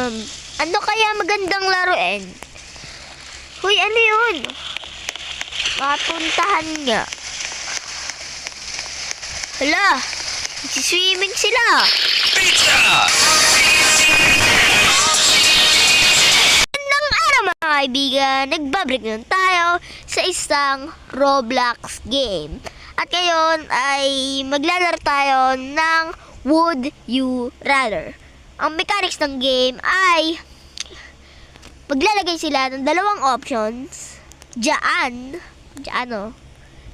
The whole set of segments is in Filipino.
Ano kaya magandang laruin? Hoy, ano yun? Mapuntahan nga. Hala, swimming sila. Pizza! Magandang araw mga kaibigan. Nagbabalik na tayo sa isang Roblox game. At ngayon ay maglalaro tayo ng Would You Rather. Ang mechanics ng game ay maglalagay sila ng dalawang options. Diyan oh.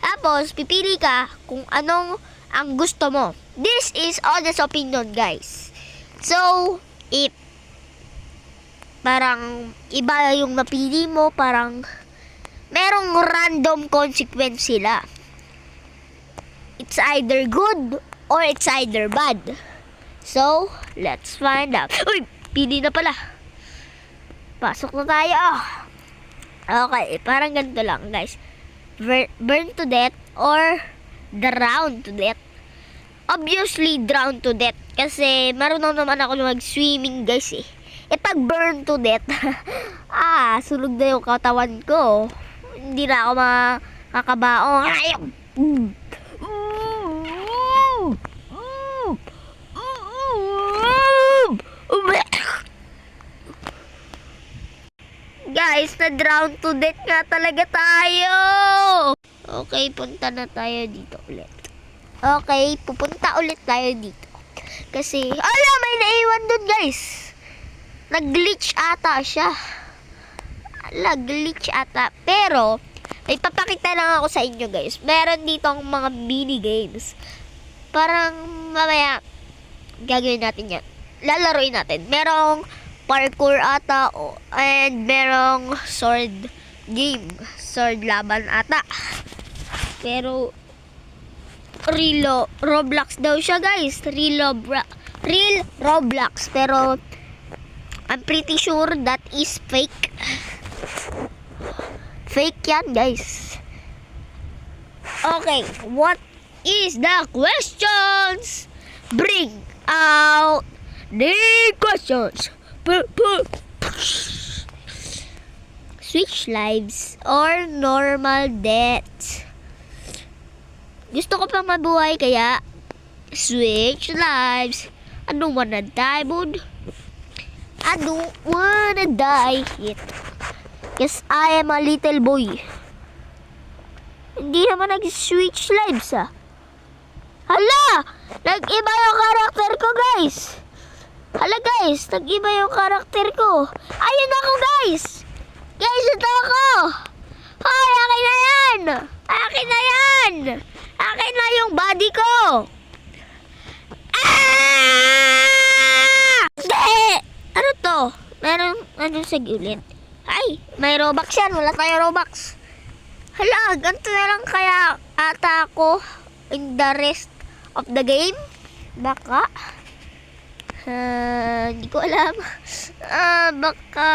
Tapos, pipili ka kung anong ang gusto mo. This is honest opinion, guys. So, if parang iba yung napili mo, parang merong random consequence sila. It's either good or it's either bad. So, let's find out. Uy, pili na pala. Pasok na tayo. Okay, parang ganito lang, guys. Burn to death or drown to death. Obviously, drown to death. Kasi marunong naman ako mag-swimming, guys, eh. Pag burn to death, sunog na yung katawan ko. Hindi na ako makakabaong. Guys, na-drown to death nga talaga tayo. Okay, punta na tayo dito ulit. Okay, pupunta ulit tayo dito. Kasi, may naiwan dun, guys. Nag-glitch ata siya. Glitch ata. Pero, may papakita lang ako sa inyo, guys. Meron dito ang mga mini games. Parang, mamaya, gagawin natin yan. Lalaroin natin. Merong parkour ata and merong sword game. Sword laban ata. Pero real Roblox daw siya, guys. Real Roblox. Pero I'm pretty sure that is fake. Fake yan, guys. Okay, what is the questions? Bring out the questions. Switch lives or normal death? Gusto ko pang mabuhay kaya switch lives. I don't wanna die, bud. I don't wanna die yet. Yes, I am a little boy. Hindi naman nag-switch lives, Hala! Nag-iba yung karakter ko, guys. Hala, guys, nag-iba yung karakter ko. Ayun ako, guys. Guys, ito ako. Hoy, akin na yan. Akin na yan. Akin na yung body ko. Ano to? Meron, sa gilid. Ay, may Robux yan. Wala tayo Robux. Hala, ganito na lang kaya ata ako in the rest of the game. Baka. Hindi ko alam. Baka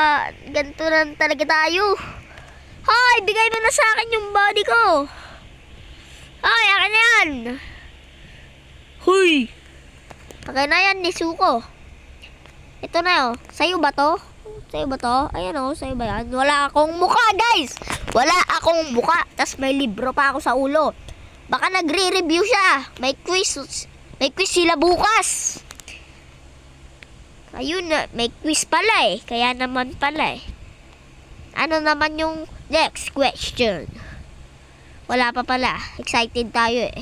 ganito na talaga tayo. Hoy, bigay mo na sa akin yung body ko. Hoy, akin na yan. Hoy. Akin na yan, Nisuko. Ito na yun. Sa'yo ba to? Sa'yo ba to? Ayan o, sa'yo ba yan? Wala akong mukha, guys. Wala akong mukha. Tas may libro pa ako sa ulo. Baka nagre-review siya. May quiz sila bukas. Ayun na, may quiz pala eh. Kaya naman pala eh. Ano naman yung next question? Wala pa pala. Excited tayo eh.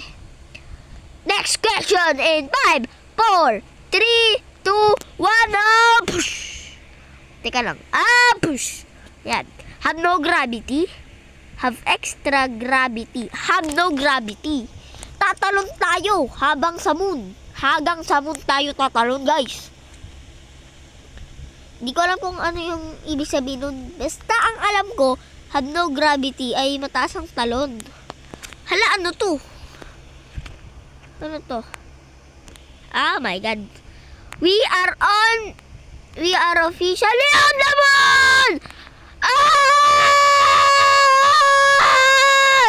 Next question in 5, 4, 3, 2, 1, push! Teka lang. Push! Yan. Have no gravity. Have extra gravity. Have no gravity. Tatalon tayo habang sa moon. Hanggang sa moon tayo tatalon, guys. Hindi ko alam kung ano yung ibig sabihin nun. Basta ang alam ko, have no gravity ay mataas ang talon. Hala, ano to? Ano to? Oh my God. We are officially on the moon!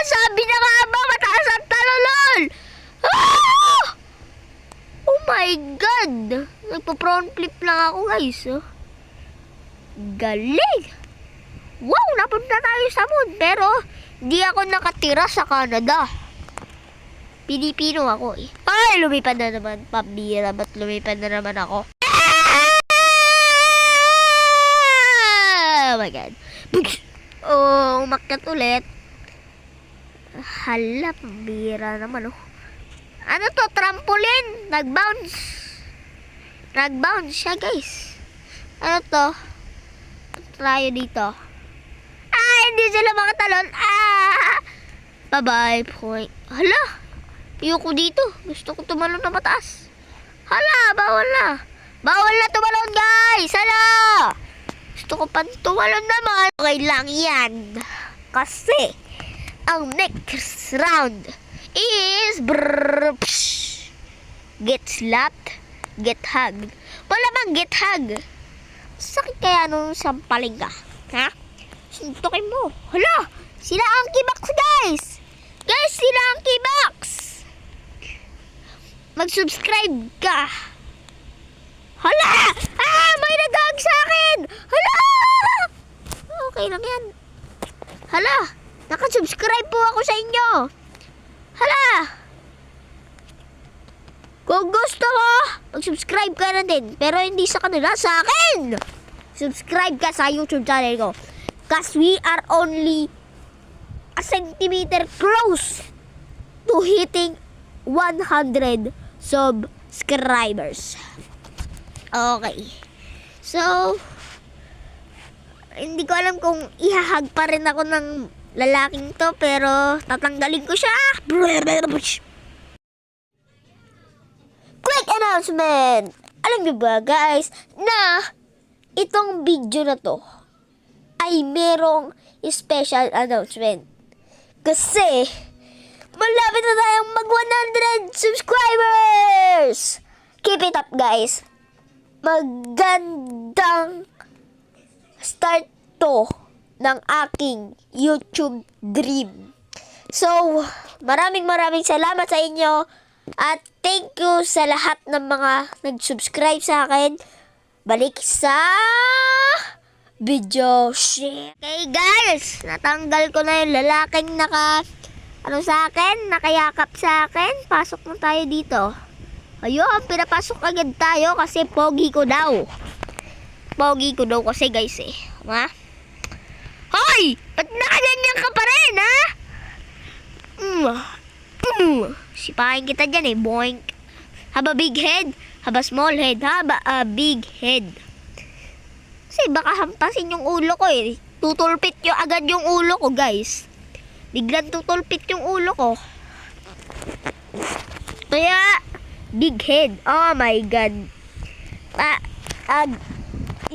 Sabi na nga ba, mataas ang talon! Oh my God! Nagpo-front flip lang ako, guys. Galing! Wow, napunta tayo sa moon. Pero, di ako nakatira sa Canada. Pilipino ako eh. Ay, lumipad na naman. Pambira, ba't lumipad na naman ako? Oh my God. Oh, umakyat ulit. Hala, pambira naman oh. Ano to? Trampoline. Nag-bounce. Nag-bounce siya, guys. Ano to? Tayo dito. Ah, hindi sila makatalon. Ah! Bye-bye point. Hala, ayoko dito. Gusto ko tumalon na mataas. Hala, bawal na. Bawal na tumalon, guys. Hala! Gusto ko pang tumalon naman. Okay lang yan. Kasi, ang next round is get slapped, get hugged. Wala bang get hugged? Sakit kaya nung sampaling ka? Ha? Suntukin mo. Hala! Sila ang Kibox, guys! Guys, sila ang Kibox! Mag-subscribe ka. Hala! Ah! May nag-hug sa akin! Hala! Okay lang yan. Hala! Naka-subscribe po ako sa inyo. Hala! Kung gusto mo, mag-subscribe ka na din. Pero hindi sa kanila, sa akin! Subscribe ka sa YouTube channel ko. Cause we are only a centimeter close to hitting 100 subscribers. Okay. So, hindi ko alam kung ihahag pa rin ako ng lalaking to, pero tatanggalin ko siya. Quick announcement! Alam niyo ba, guys, na itong video na to ay merong special announcement. Kasi, malapit na tayong mag 100 subscribers! Keep it up, guys. Magandang start to ng aking YouTube dream. So, maraming salamat sa inyo. At thank you sa lahat ng mga nag-subscribe sa akin. Balik sa video share. Okay guys, natanggal ko na yung lalaking sa akin, nakayakap sa akin. Pasok na tayo dito. Ayun, pinapasok agad tayo kasi pogi ko daw. Pogi ko daw kasi guys eh. Ha? Hoy! Ba't nakaganyan ka pa rin, ha? Sipahin kita dyan eh, boink. Haba big head, haba small head, haba big head. Kasi baka hampasin yung ulo ko eh. Tutulpit yung agad yung ulo ko, guys. Biglang tutulpit yung ulo ko. Kaya, big head. Oh my God.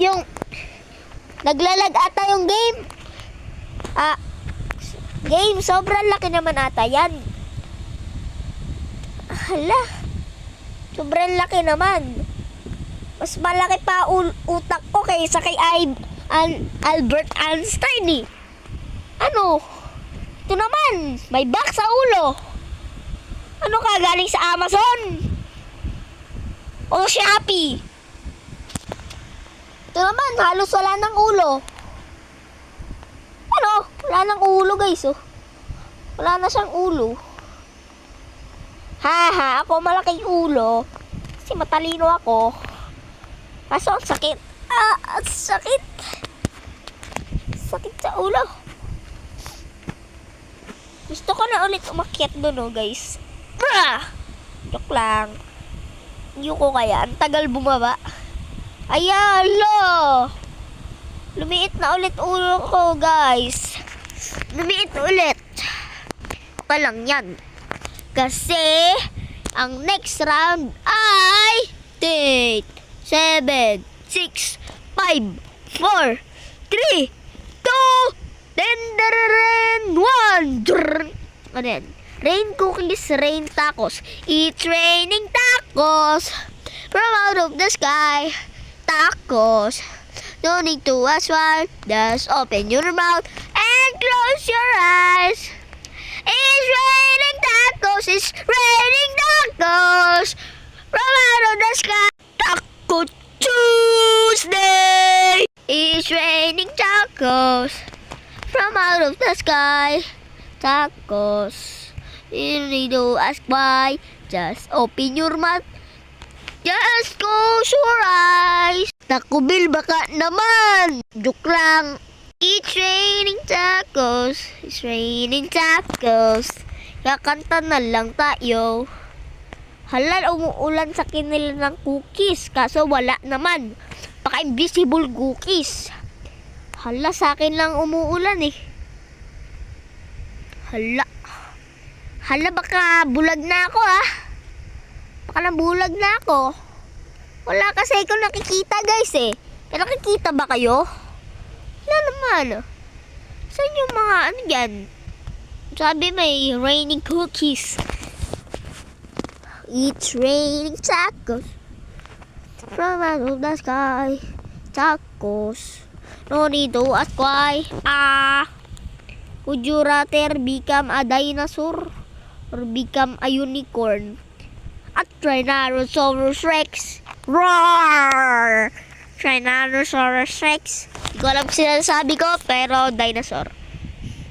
Yung, naglalag ata yung game. Game, sobrang laki naman ata yan. Hala, sobrang laki naman. Mas malaki pa utak ko kaysa kay Albert Einstein eh. Ano? Ito naman, may box sa ulo. Ano ka, galing sa Amazon? O Shopee? Ito naman, halos wala ng ulo. Ano? Wala ng ulo guys oh. Wala na siyang ulo. Haha, ako malaking ulo. Kasi matalino ako. Kaso ang sakit. Ang sakit. Sakit sa ulo. Gusto ko na ulit umakyat doon oh guys. Joke lang. Hindi ko kaya. Ang tagal bumaba. Ayalo. Lumiit na ulit ulo ko guys. Lumiit ulit. Pa lang yan. Kasi, ang next round ay 8, 7, 6, 5, 4, 3, 2, 1. Ano yan? Rain cookies, rain tacos. It's raining tacos from out of the sky. Tacos. No need to ask why. Just open your mouth and close your eyes. It's raining tacos, it's raining tacos from out of the sky. Taco Tuesday! It's raining tacos from out of the sky. Tacos. You need to ask why. Just open your mouth. Just close your eyes. Taco Bell baka naman. Joke lang. It's raining tacos. It's raining tacos. Kakanta na lang tayo. Hala, umuulan sa kinila ng cookies. Kaso wala naman. Baka invisible cookies. Hala, sa akin lang umuulan eh. Hala. Hala, baka bulag na ako ah. Baka nabulag na ako. Wala kasi ako nakikita guys eh. Nakikita ba kayo? Wala naman. Saan yung mga ano dyan? Sabi may raining cookies. It's raining tacos from out of the sky. Tacos. No need to ask why. Would you rather become a dinosaur or become a unicorn? A Tyrannosaurus Rex. Roar! Tyrannosaurus Rex. Hindi ko alam sinasabi ko, pero dinosaur.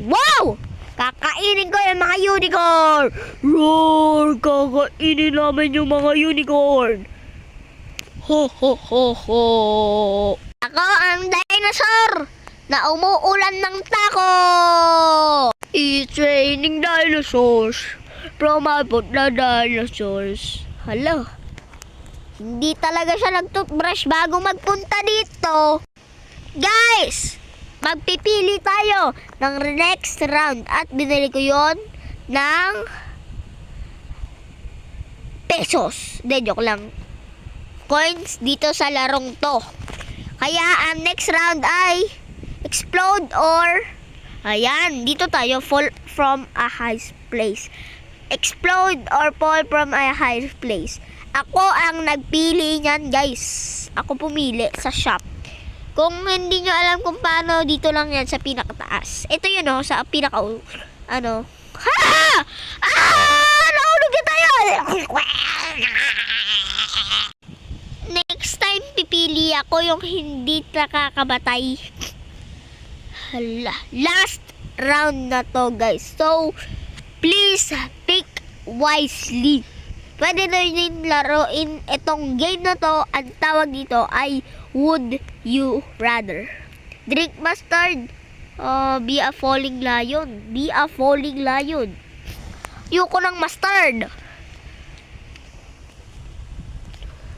Wow! Kakainin ko yung mga unicorn! Roar! Kakainin namin yung mga unicorn! Ho ho ho ho! Ako ang dinosaur na umuulan ng tako! It's raining dinosaurs from out the dinosaurs. Hala, hindi talaga siya nag-toothbrush bago magpunta dito. Guys! Magpipili tayo ng next round at binili ko yon ng pesos. Hindi, joke lang. Coins dito sa larong to. Kaya ang next round ay explode or ayan, dito tayo fall from a high place. Explode or fall from a high place. Ako ang nagpili niyan, guys. Ako pumili sa shop. Kung hindi nyo alam kung paano, dito lang yan sa pinakataas. Ito yun o, sa pinaka, ano. Ha! Naulog na tayo! Next time, pipili ako yung hindi nakakabatay. Hala. Last round na to, guys. So, please pick wisely. Pwede na yun laruin itong game na to. Ang tawag dito ay Would You Rather. Drink mustard. Be a falling lion. Be a falling lion. Ayoko ng mustard.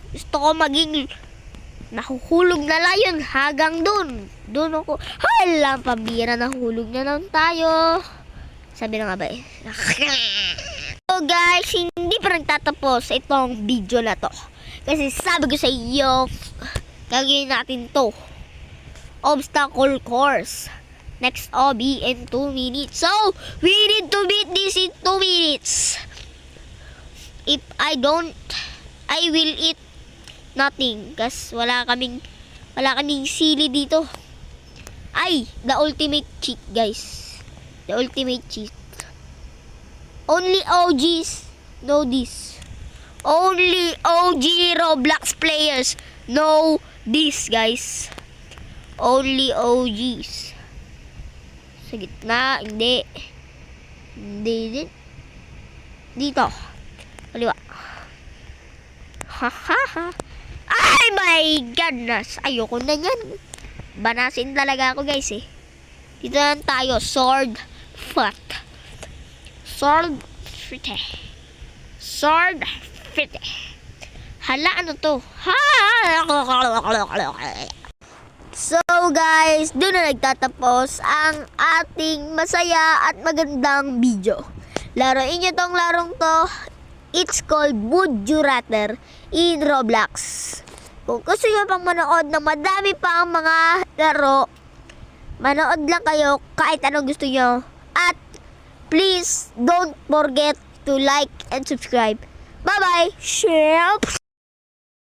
Gusto ko maging nahuhulog na lion hanggang dun. Dun ako. Hala, pambira, nahulog na lang tayo. Sabi na nga ba eh. So guys, hindi pa nagtatapos itong video na to. Kasi sabi ko sa iyo, gagawin natin to. Obstacle course. Next OB in 2 minutes. So, we need to beat this in 2 minutes. If I don't, I will eat nothing. Kasi wala kaming sili dito. Ay, the ultimate cheat, guys. The ultimate cheat. Only OGs know this. Only OG Roblox players know this, guys. Only OGs. Sa gitna, hindi. Hindi. Dito. Kaliwa. Hahaha. Ay, my goodness. Ayoko na yan. Banasin talaga ako, guys, eh. Dito lang tayo. Sword fight. Sword fight. Sword fight. Hala, ano to? So guys, doon na nagtatapos ang ating masaya at magandang video. Laruin nyo tong larong to. It's called Would You Rather in Roblox. Kung gusto nyo pang manood na madami pa ang mga laro, manood lang kayo kahit anong gusto nyo. At please don't forget to like and subscribe. Bye bye! Share!